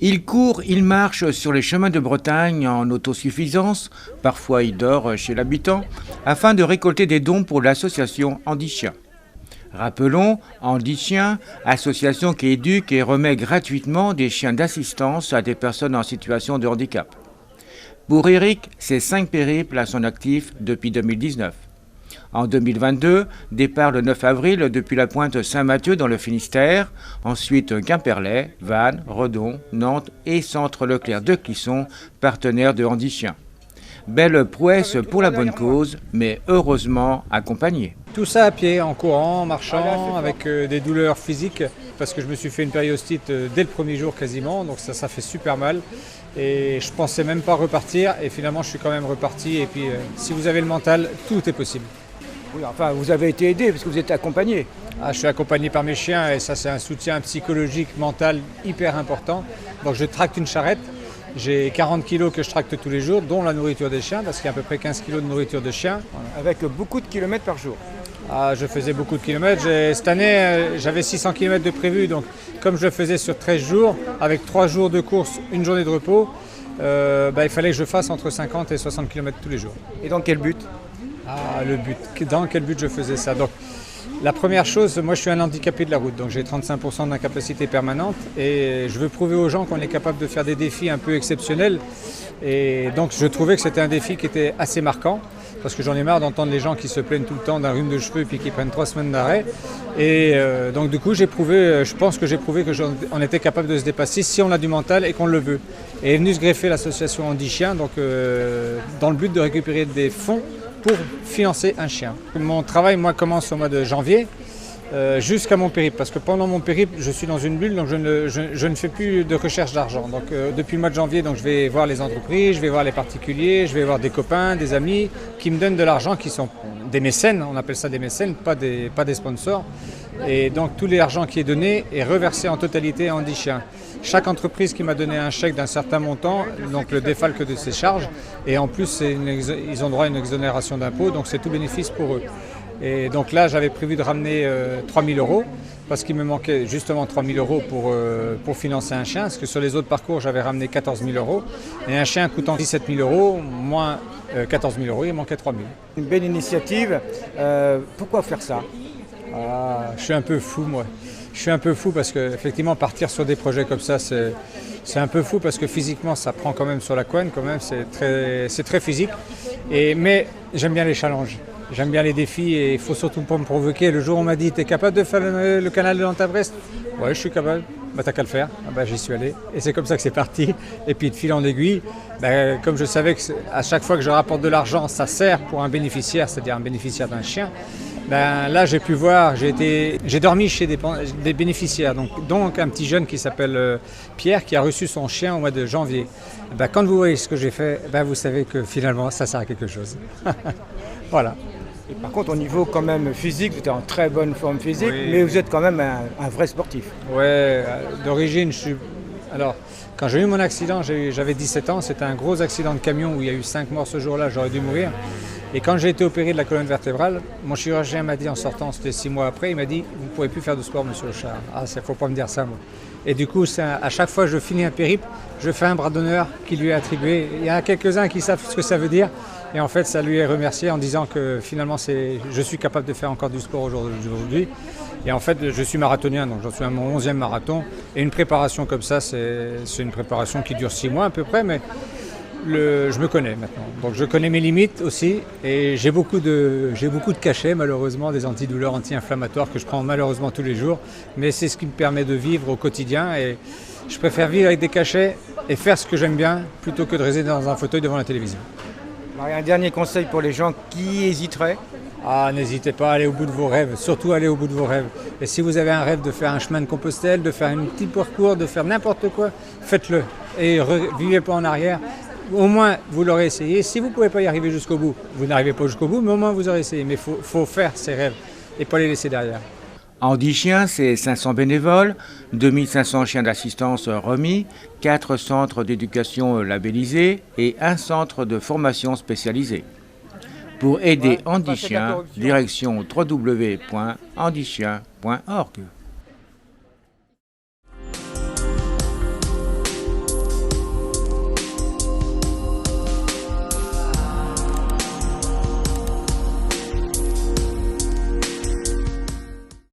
Il court, il marche sur les chemins de Bretagne en autosuffisance, parfois il dort chez l'habitant, afin de récolter des dons pour l'association Handichien. Rappelons, Handichien, association qui éduque et remet gratuitement des chiens d'assistance à des personnes en situation de handicap. Pour Eric, c'est 5 périples à son actif depuis 2019. En 2022, départ le 9 avril depuis la pointe Saint-Mathieu dans le Finistère, ensuite Quimperlé, Vannes, Redon, Nantes et Centre Leclerc de Clisson, partenaire de Handichien. Belle prouesse pour la bonne cause, mais heureusement accompagnée. Tout ça à pied, en courant, en marchant, avec des douleurs physiques, parce que je me suis fait une périostite dès le premier jour quasiment, donc ça fait super mal. Et je pensais même pas repartir, et finalement je suis quand même reparti. Et puis si vous avez le mental, tout est possible. Oui, enfin, vous avez été aidé parce que vous êtes accompagné. Je suis accompagné par mes chiens et ça c'est un soutien psychologique, mental hyper important. Donc je tracte une charrette. J'ai 40 kilos que je tracte tous les jours, dont la nourriture des chiens, parce qu'il y a à peu près 15 kilos de nourriture de chiens. Voilà. Avec beaucoup de kilomètres par jour. Je faisais beaucoup de kilomètres. Cette année, j'avais 600 km de prévu. Donc, comme je le faisais sur 13 jours, avec 3 jours de course, une journée de repos, il fallait que je fasse entre 50 et 60 km tous les jours. Et dans quel but ? Le but. Dans quel but je faisais ça ? Donc, la première chose, moi je suis un handicapé de la route, donc j'ai 35% d'incapacité permanente et je veux prouver aux gens qu'on est capable de faire des défis un peu exceptionnels. Et donc je trouvais que c'était un défi qui était assez marquant, parce que j'en ai marre d'entendre les gens qui se plaignent tout le temps d'un rhume de cheveux et puis qui prennent 3 semaines d'arrêt. Et donc du coup je pense que j'ai prouvé qu'on était capable de se dépasser si on a du mental et qu'on le veut. Et est venu se greffer l'association Handichien, donc dans le but de récupérer des fonds pour financer un chien. Mon travail, moi, commence au mois de janvier jusqu'à mon périple, parce que pendant mon périple, je suis dans une bulle, donc je ne fais plus de recherche d'argent. Donc depuis le mois de janvier, donc, je vais voir les entreprises, je vais voir les particuliers, je vais voir des copains, des amis qui me donnent de l'argent, qui sont des mécènes, on appelle ça des mécènes, pas des sponsors. Et donc tout l'argent qui est donné est reversé en totalité à Handichien. Chaque entreprise qui m'a donné un chèque d'un certain montant, donc le défalque de ses charges, et en plus ils ont droit à une exonération d'impôts, donc c'est tout bénéfice pour eux. Et donc là j'avais prévu de ramener 3 000 €, parce qu'il me manquait justement 3 000 € pour financer un chien, parce que sur les autres parcours j'avais ramené 14 000 €, et un chien coûtant 17 000 €, moins 14 000 €, il manquait 3 000. Une belle initiative, pourquoi faire ça ? Je suis un peu fou moi. Je suis un peu fou parce qu'effectivement partir sur des projets comme ça c'est un peu fou, parce que physiquement ça prend quand même sur la couenne, quand même c'est très physique. Mais j'aime bien les challenges, j'aime bien les défis et il faut surtout pas me provoquer. Le jour où on m'a dit t'es capable de faire le canal de Nantes-Brest ? Ouais, je suis capable. T'as qu'à le faire. J'y suis allé et c'est comme ça que c'est parti. Et puis de fil en aiguille, comme je savais que à chaque fois que je rapporte de l'argent ça sert pour un bénéficiaire, c'est-à-dire un bénéficiaire d'un chien. Là, j'ai pu voir, j'ai dormi chez des bénéficiaires, donc un petit jeune qui s'appelle Pierre, qui a reçu son chien au mois de janvier. Quand vous voyez ce que j'ai fait, vous savez que finalement, ça sert à quelque chose. Voilà. Et par contre, au niveau quand même physique, vous êtes en très bonne forme physique, oui. Mais vous êtes quand même un vrai sportif. Ouais, d'origine, Alors, quand j'ai eu mon accident, j'avais 17 ans, c'était un gros accident de camion où il y a eu 5 morts ce jour-là, j'aurais dû mourir. Et quand j'ai été opéré de la colonne vertébrale, mon chirurgien m'a dit en sortant, c'était 6 mois après, il m'a dit « Vous ne pourrez plus faire de sport, monsieur Auchard. » Il ne faut pas me dire ça, moi. Et du coup, à chaque fois que je finis un périple, je fais un bras d'honneur qui lui est attribué. Il y en a quelques-uns qui savent ce que ça veut dire. Et en fait, ça lui est remercié en disant que finalement, je suis capable de faire encore du sport aujourd'hui. Et en fait, je suis marathonien, donc j'en suis à mon 11e marathon. Et une préparation comme ça, c'est une préparation qui dure 6 mois à peu près, mais je me connais maintenant. Donc je connais mes limites aussi. Et j'ai beaucoup de cachets, malheureusement, des antidouleurs, anti-inflammatoires que je prends malheureusement tous les jours. Mais c'est ce qui me permet de vivre au quotidien. Et je préfère vivre avec des cachets et faire ce que j'aime bien, plutôt que de rester dans un fauteuil devant la télévision. Alors, un dernier conseil pour les gens qui hésiteraient. N'hésitez pas à aller au bout de vos rêves, surtout aller au bout de vos rêves. Et si vous avez un rêve de faire un chemin de Compostelle, de faire un petit parcours, de faire n'importe quoi, faites-le. Et vivez pas en arrière. Au moins, vous l'aurez essayé. Si vous ne pouvez pas y arriver jusqu'au bout, vous n'arrivez pas jusqu'au bout, mais au moins vous aurez essayé. Mais il faut faire ses rêves et pas les laisser derrière. Handichien, c'est 500 bénévoles, 2500 chiens d'assistance remis, 4 centres d'éducation labellisés et 1 centre de formation spécialisé. Pour aider Handichien, direction www.handichien.org.